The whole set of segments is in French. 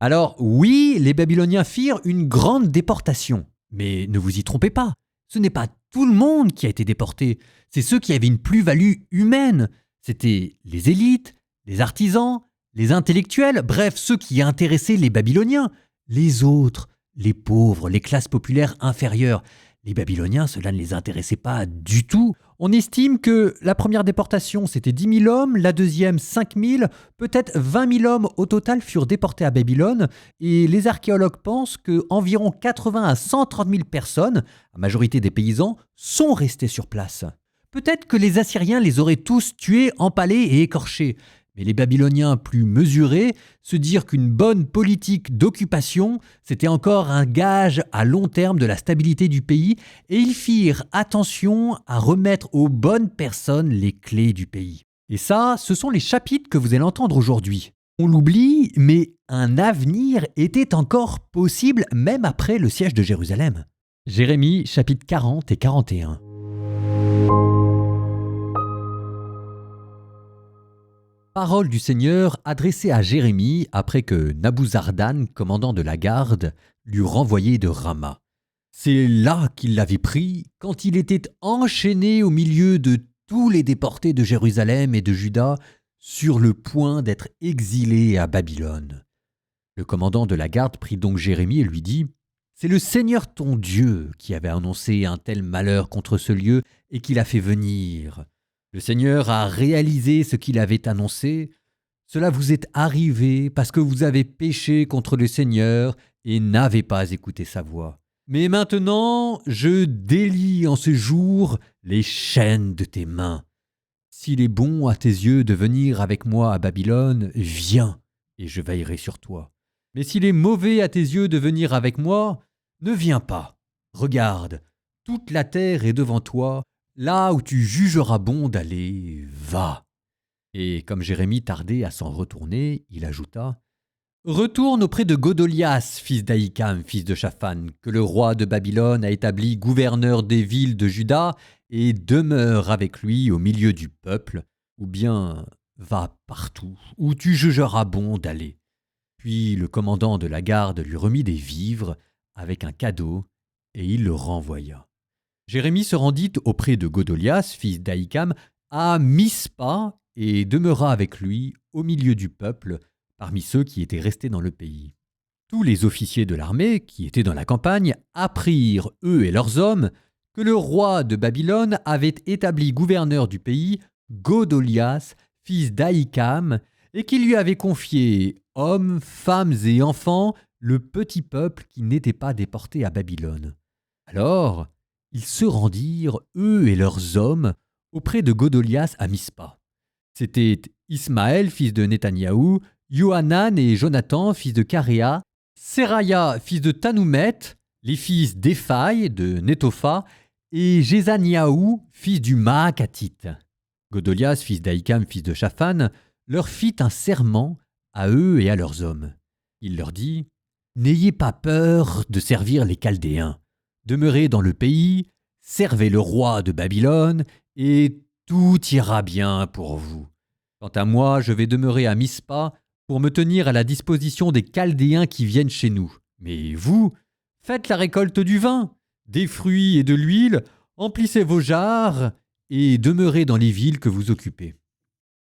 Alors oui, les Babyloniens firent une grande déportation. Mais ne vous y trompez pas, ce n'est pas tout le monde qui a été déporté, c'est ceux qui avaient une plus-value humaine. C'était les élites, les artisans, les intellectuels, bref, ceux qui intéressaient les Babyloniens. Les autres, les pauvres, les classes populaires inférieures, les Babyloniens, cela ne les intéressait pas du tout. On estime que la première déportation, c'était 10 000 hommes, la deuxième, 5 000, peut-être 20 000 hommes au total furent déportés à Babylone, et les archéologues pensent qu'environ 80 à 130 000 personnes, la majorité des paysans, sont restés sur place. Peut-être que les Assyriens les auraient tous tués, empalés et écorchés, mais les Babyloniens plus mesurés se dirent qu'une bonne politique d'occupation, c'était encore un gage à long terme de la stabilité du pays, et ils firent attention à remettre aux bonnes personnes les clés du pays. Et ça, ce sont les chapitres que vous allez entendre aujourd'hui. On l'oublie, mais un avenir était encore possible même après le siège de Jérusalem. Jérémie, chapitres 40 et 41. Parole du Seigneur adressée à Jérémie après que Nabuzardan, commandant de la garde, l'eut renvoyé de Rama. C'est là qu'il l'avait pris, quand il était enchaîné au milieu de tous les déportés de Jérusalem et de Juda, sur le point d'être exilé à Babylone. Le commandant de la garde prit donc Jérémie et lui dit « C'est le Seigneur ton Dieu qui avait annoncé un tel malheur contre ce lieu et qui l'a fait venir. Le Seigneur a réalisé ce qu'il avait annoncé. Cela vous est arrivé parce que vous avez péché contre le Seigneur et n'avez pas écouté sa voix. Mais maintenant, je délie en ce jour les chaînes de tes mains. S'il est bon à tes yeux de venir avec moi à Babylone, viens, et je veillerai sur toi. Mais s'il est mauvais à tes yeux de venir avec moi, ne viens pas. Regarde, toute la terre est devant toi, là où tu jugeras bon d'aller, va. » Et comme Jérémie tardait à s'en retourner, il ajouta « Retourne auprès de Godolias, fils d'Ahikam, fils de Shaphan, que le roi de Babylone a établi gouverneur des villes de Juda, et demeure avec lui au milieu du peuple, ou bien va partout où tu jugeras bon d'aller. » Puis le commandant de la garde lui remit des vivres avec un cadeau, et il le renvoya. Jérémie se rendit auprès de Godolias, fils d'Ahikam, à Mispa, et demeura avec lui au milieu du peuple, parmi ceux qui étaient restés dans le pays. Tous les officiers de l'armée qui étaient dans la campagne apprirent, eux et leurs hommes, que le roi de Babylone avait établi gouverneur du pays Godolias, fils d'Ahikam, et qu'il lui avait confié hommes, femmes et enfants, le petit peuple qui n'était pas déporté à Babylone. Alors, ils se rendirent, eux et leurs hommes, auprès de Godolias à Mispa. C'étaient Ismaël, fils de Netanyahou, Yohanan et Jonathan, fils de Karéa, Seraya, fils de Tanoumet, les fils d'Éphaï, de Netopha, et Jézaniaou, fils du Maakatite. Godolias, fils d'Ahikam, fils de Shaphan, leur fit un serment à eux et à leurs hommes. Il leur dit « N'ayez pas peur de servir les Chaldéens. Demeurez dans le pays, servez le roi de Babylone, et tout ira bien pour vous. Quant à moi, je vais demeurer à Mispa pour me tenir à la disposition des Chaldéens qui viennent chez nous. Mais vous, faites la récolte du vin, des fruits et de l'huile, emplissez vos jarres et demeurez dans les villes que vous occupez. »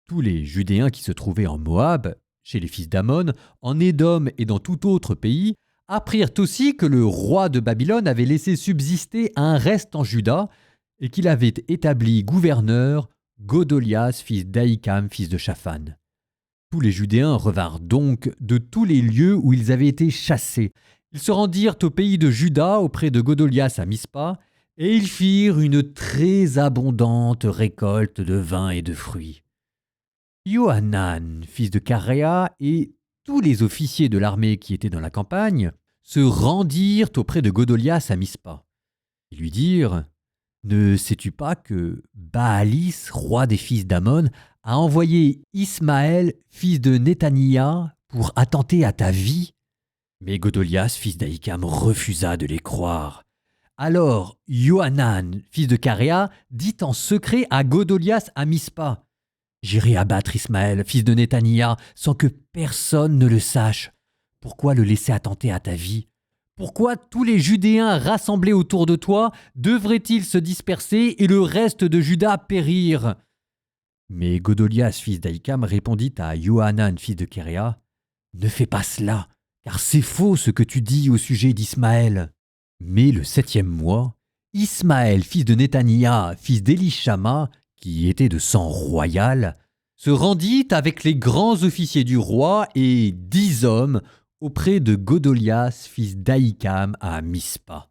Tous les Judéens qui se trouvaient en Moab, chez les fils d'Ammon, en Édom et dans tout autre pays, apprirent aussi que le roi de Babylone avait laissé subsister un reste en Juda et qu'il avait établi gouverneur Godolias, fils d'Ahikam, fils de Shaphan. Tous les Judéens revinrent donc de tous les lieux où ils avaient été chassés. Ils se rendirent au pays de Juda auprès de Godolias à Mispa, et ils firent une très abondante récolte de vin et de fruits. Yohanan, fils de Karéa, et tous les officiers de l'armée qui étaient dans la campagne se rendirent auprès de Godolias à Mispa. Ils lui dirent « Ne sais-tu pas que Baalis, roi des fils d'Ammon, a envoyé Ismaël, fils de Netania, pour attenter à ta vie ?» Mais Godolias, fils d'Ahikam, refusa de les croire. Alors Yohanan, fils de Karéa, dit en secret à Godolias à Mispa « J'irai abattre Ismaël, fils de Netania, sans que personne ne le sache. Pourquoi le laisser attenter à ta vie? Pourquoi tous les Judéens rassemblés autour de toi devraient-ils se disperser et le reste de Juda périr? Mais Godolias, fils d'Ahikam, répondit à Johanan, fils de Kéréa, « Ne fais pas cela, car c'est faux ce que tu dis au sujet d'Ismaël. » Mais le 7e mois, Ismaël, fils de Néthania, fils d'Élishama, qui était de sang royal, se rendit avec les grands officiers du roi et 10 hommes auprès de Godolias, fils d'Ahikam, à Mispa.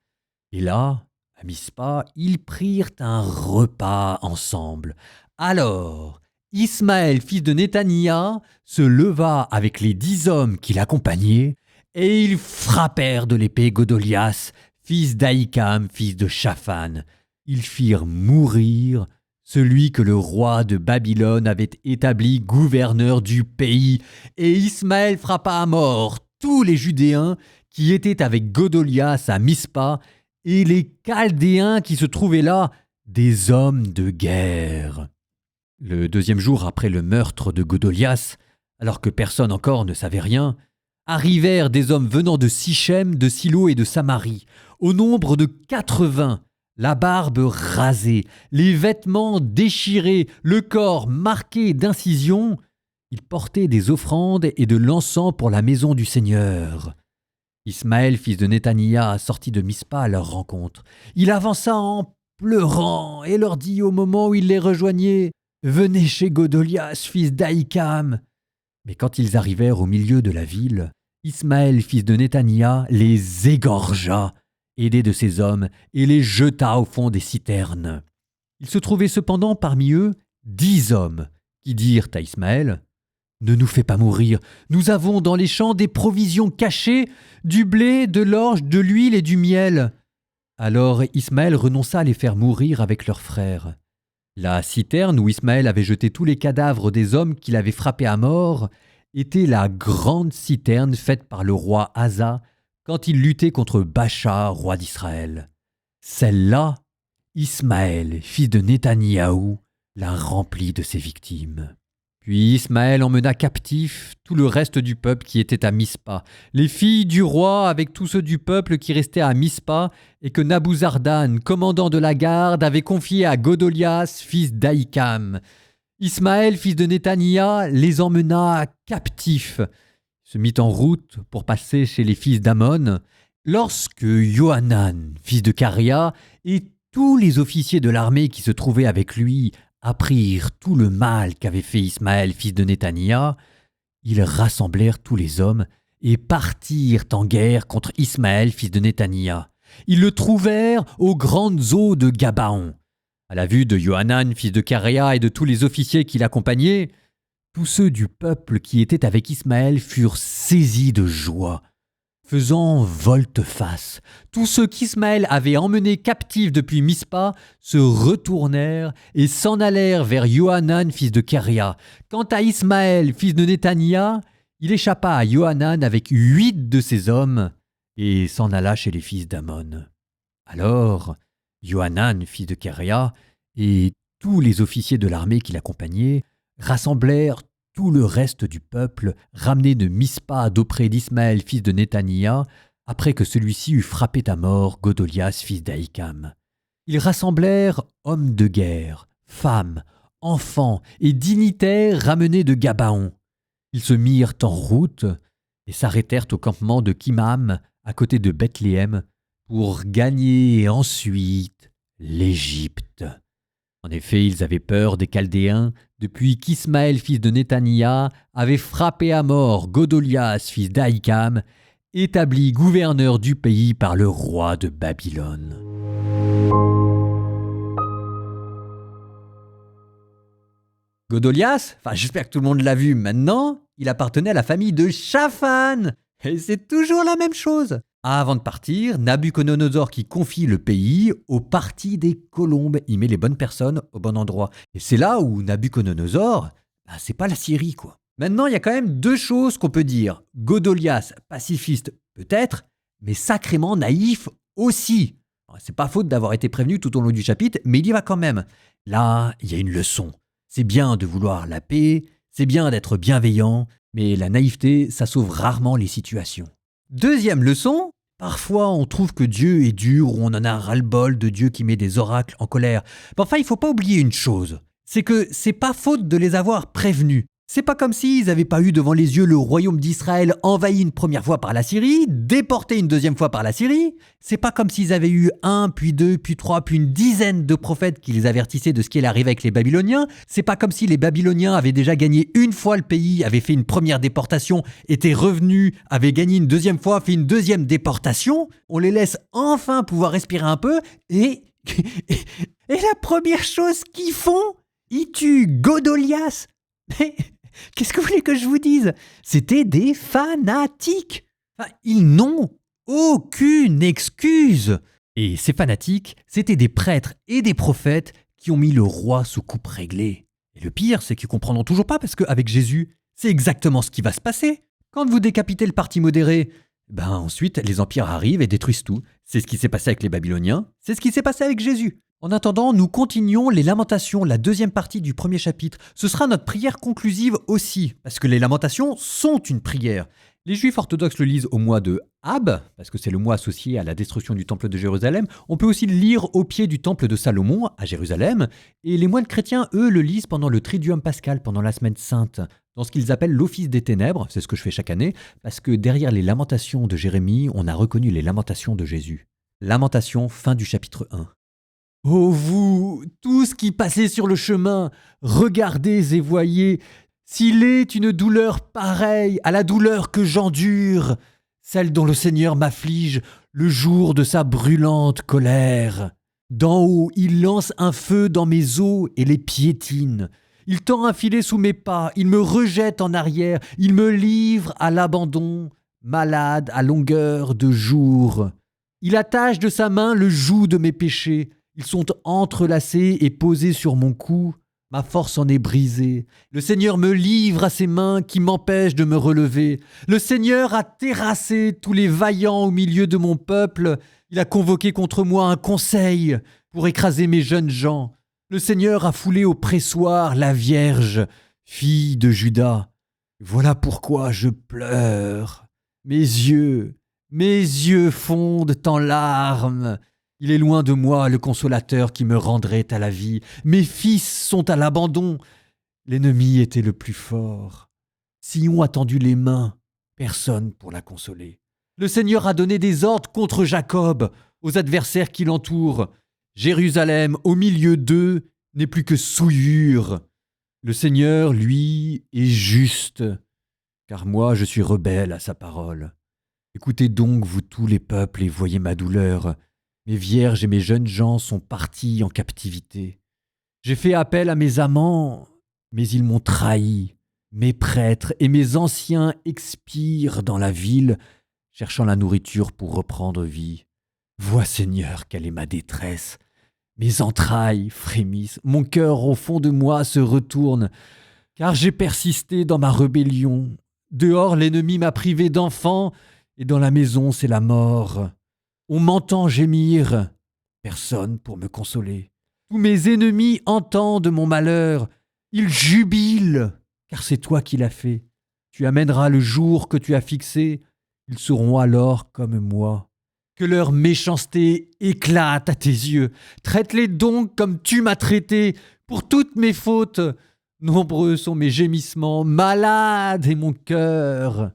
Et là, à Mispa, ils prirent un repas ensemble. Alors, Ismaël, fils de Néthania, se leva avec les 10 hommes qui l'accompagnaient, et ils frappèrent de l'épée Godolias, fils d'Ahikam, fils de Shaphan. Ils firent mourir celui que le roi de Babylone avait établi gouverneur du pays, et Ismaël frappa à mort tous les Judéens qui étaient avec Godolias à Mispa, et les Chaldéens qui se trouvaient là, des hommes de guerre. Le 2e jour après le meurtre de Godolias, alors que personne encore ne savait rien, arrivèrent des hommes venant de Sichem, de Silo et de Samarie, au nombre de 80, la barbe rasée, les vêtements déchirés, le corps marqué d'incisions. Ils portaient des offrandes et de l'encens pour la maison du Seigneur. Ismaël, fils de Néthania, sortit de Mispa à leur rencontre. Il avança en pleurant et leur dit au moment où il les rejoignait, « Venez chez Godolias, fils d'Ahikam. » Mais quand ils arrivèrent au milieu de la ville, Ismaël, fils de Néthania, les égorgea, aidé de ses hommes, et les jeta au fond des citernes. Il se trouvait cependant parmi eux 10 hommes qui dirent à Ismaël, « Ne nous fais pas mourir, nous avons dans les champs des provisions cachées, du blé, de l'orge, de l'huile et du miel. » Alors Ismaël renonça à les faire mourir avec leurs frères. La citerne où Ismaël avait jeté tous les cadavres des hommes qu'il avait frappés à mort était la grande citerne faite par le roi Asa quand il luttait contre Baasha, roi d'Israël. Celle-là, Ismaël, fils de Netanyahou, la remplit de ses victimes. Puis Ismaël emmena captif tout le reste du peuple qui était à Mispa, les filles du roi avec tous ceux du peuple qui restaient à Mispa et que Nabuzardan, commandant de la garde, avait confié à Godolias, fils d'Ahikam. Ismaël, fils de Néthania, les emmena captifs, se mit en route pour passer chez les fils d'Amon, lorsque Johanan, fils de Caréa, et tous les officiers de l'armée qui se trouvaient avec lui apprirent tout le mal qu'avait fait Ismaël, fils de Néthania. Ils rassemblèrent tous les hommes et partirent en guerre contre Ismaël, fils de Néthania. Ils le trouvèrent aux grandes eaux de Gabaon. À la vue de Johanan, fils de Caréa, et de tous les officiers qui l'accompagnaient, tous ceux du peuple qui étaient avec Ismaël furent saisis de joie. Faisant volte-face, tous ceux qu'Ismaël avait emmenés captifs depuis Mispa se retournèrent et s'en allèrent vers Johanan, fils de Caréa. Quant à Ismaël, fils de Néthania, il échappa à Johanan avec 8 de ses hommes et s'en alla chez les fils d'Amon. Alors, Johanan, fils de Caréa, et tous les officiers de l'armée qui l'accompagnaient rassemblèrent tout le reste du peuple ramené de Mispa d'auprès d'Ismaël, fils de Néthania, après que celui-ci eut frappé à mort Godolias, fils d'Ahikam. Ils rassemblèrent hommes de guerre, femmes, enfants et dignitaires ramenés de Gabaon. Ils se mirent en route et s'arrêtèrent au campement de Kimham, à côté de Bethléem, pour gagner ensuite l'Égypte. En effet, ils avaient peur des Chaldéens depuis qu'Ismaël, fils de Néthania, avait frappé à mort Godolias, fils d'Ahikam, établi gouverneur du pays par le roi de Babylone. Godolias, j'espère que tout le monde l'a vu maintenant, il appartenait à la famille de Shaphan. Et c'est toujours la même chose. Avant de partir, Nabuchodonosor qui confie le pays au parti des colombes. Il met les bonnes personnes au bon endroit. Et c'est là où Nabuchodonosor, c'est pas la Syrie, quoi. Maintenant, il y a quand même 2 choses qu'on peut dire. Godolias, pacifiste, peut-être, mais sacrément naïf aussi. C'est pas faute d'avoir été prévenu tout au long du chapitre, mais il y va quand même. Là, il y a une leçon. C'est bien de vouloir la paix, c'est bien d'être bienveillant, Mais la naïveté, ça sauve rarement les situations. Deuxième leçon, parfois on trouve que Dieu est dur ou on en a ras-le-bol de Dieu qui met des oracles en colère. Mais enfin, il faut pas oublier une chose, c'est que c'est pas faute de les avoir prévenus. C'est pas comme s'ils n'avaient pas eu devant les yeux le royaume d'Israël envahi une première fois par la Syrie, déporté une deuxième fois par la Syrie. C'est pas comme s'ils avaient eu un, puis deux, puis trois, puis une dizaine de prophètes qui les avertissaient de ce qui allait arriver avec les Babyloniens. C'est pas comme si les Babyloniens avaient déjà gagné une fois le pays, avaient fait une première déportation, étaient revenus, avaient gagné une deuxième fois, fait une deuxième déportation. On les laisse enfin pouvoir respirer un peu et la première chose qu'ils font, ils tuent Godolias. Mais qu'est-ce que vous voulez que je vous dise? C'était des fanatiques. Enfin, ils n'ont aucune excuse. Et ces fanatiques, c'était des prêtres et des prophètes qui ont mis le roi sous coupe réglée. Et le pire, c'est qu'ils comprendront toujours pas parce qu'avec Jésus, c'est exactement ce qui va se passer. Quand vous décapitez le parti modéré, ensuite les empires arrivent et détruisent tout. C'est ce qui s'est passé avec les Babyloniens, c'est ce qui s'est passé avec Jésus. En attendant, nous continuons les Lamentations, la deuxième partie du premier chapitre. Ce sera notre prière conclusive aussi, parce que les Lamentations sont une prière. Les Juifs orthodoxes le lisent au mois de Ab, parce que c'est le mois associé à la destruction du temple de Jérusalem. On peut aussi le lire au pied du temple de Salomon, à Jérusalem. Et les moines chrétiens, eux, le lisent pendant le Triduum pascal, pendant la semaine sainte, dans ce qu'ils appellent l'office des ténèbres. C'est ce que je fais chaque année, parce que derrière les Lamentations de Jérémie, on a reconnu les Lamentations de Jésus. Lamentations, fin du chapitre 1. Ô vous, tous qui passez sur le chemin, regardez et voyez, s'il est une douleur pareille à la douleur que j'endure, celle dont le Seigneur m'afflige le jour de sa brûlante colère. D'en haut, il lance un feu dans mes os et les piétine. Il tend un filet sous mes pas, il me rejette en arrière, il me livre à l'abandon, malade à longueur de jour. Il attache de sa main le joug de mes péchés. Ils sont entrelacés et posés sur mon cou. Ma force en est brisée. Le Seigneur me livre à ses mains qui m'empêchent de me relever. Le Seigneur a terrassé tous les vaillants au milieu de mon peuple. Il a convoqué contre moi un conseil pour écraser mes jeunes gens. Le Seigneur a foulé au pressoir la Vierge, fille de Juda. Voilà pourquoi je pleure. Mes yeux fondent en larmes. Il est loin de moi le consolateur qui me rendrait à la vie. Mes fils sont à l'abandon. L'ennemi était le plus fort. Sion a tendu les mains, personne pour la consoler. Le Seigneur a donné des ordres contre Jacob, aux adversaires qui l'entourent. Jérusalem, au milieu d'eux, n'est plus que souillure. Le Seigneur, lui, est juste, car moi je suis rebelle à sa parole. Écoutez donc, vous tous les peuples, et voyez ma douleur. Mes vierges et mes jeunes gens sont partis en captivité. J'ai fait appel à mes amants, mais ils m'ont trahi. Mes prêtres et mes anciens expirent dans la ville, cherchant la nourriture pour reprendre vie. Vois, Seigneur, quelle est ma détresse. Mes entrailles frémissent, mon cœur au fond de moi se retourne, car j'ai persisté dans ma rébellion. Dehors, l'ennemi m'a privé d'enfants, et dans la maison, c'est la mort. On m'entend gémir, personne pour me consoler. Tous mes ennemis entendent mon malheur. Ils jubilent, car c'est toi qui l'as fait. Tu amèneras le jour que tu as fixé. Ils seront alors comme moi. Que leur méchanceté éclate à tes yeux. Traite-les donc comme tu m'as traité, pour toutes mes fautes. Nombreux sont mes gémissements, malade est mon cœur.